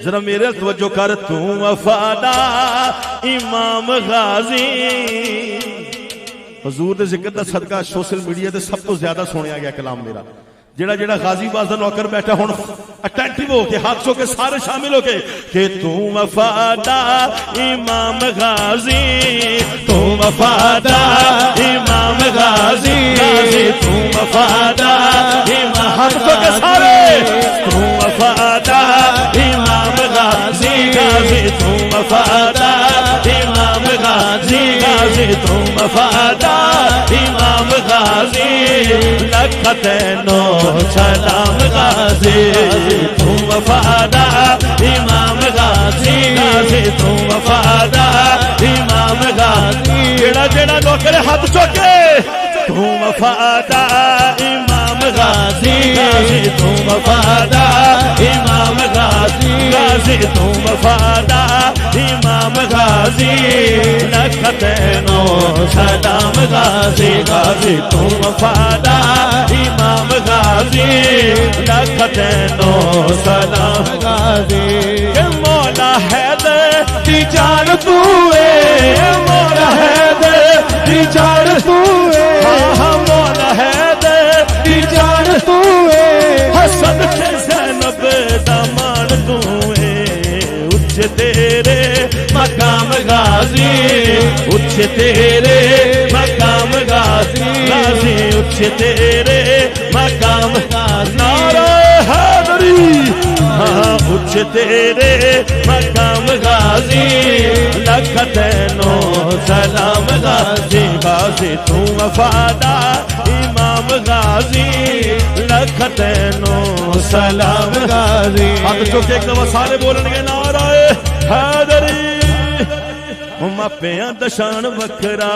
जरा मेरे तवज्जो कर, तू वफादा इमाम गाजी। हजूर दे जिक्र दा सदका सोशल मीडिया ते सब तो ज्यादा सुनिया गया कलाम मेरा। जेड़ा जेड़ा गाजीबाद दा नौकर बैठा हुण अटेंटिव हो के हाथ सो के सारे शामिल हो के तू वफादा इमाम गाजी, तू वफादा इमाम गाजी, तू वफादा इमाम, हाथ सो के सारे, तू वफादा इमाम गाजी, गाजी तू वफादा इमाम गाजी, गाजी तू वफादा इमाम गाजी। लख तैनो सलाम गाजी, तू वफादा इमाम गाजी, गाजी तू वफादा इमाम गाजी। जेड़ा जेड़ा नौकर हाथ चुके, तू वफादा इमाम गाजी, गाजी तू वफादा इमाम गाजी, गाजी तू वफादा इमाम गाजी। लख तैनो सलाम गाजी, गाजी तू वफादा इमाम गाजी। लख तैनो सलाम गाजी। मौला हैदर दी जान तू है, मौला हैदर दी जान तू है, हाँ मौला हैदर दी जान तू है। हसन के ज़ैनब दा मान तू है, उच्च तेरे मकाम गाजी, उच्च तेरे मकाम गाजी, गाजी उच्च तेरे मकाम गाजी। नारा हैदरी, हाँ उच्च तेरे मकाम गाजी। लख तैनो सलाम गाजी, गाजी तू वफादा इमाम गाजी। लख तैनो सलाम गाजी। हाथ चुके एक दफा सारे बोलणगे नारा हैदरी। मापियां दा शान वखरा,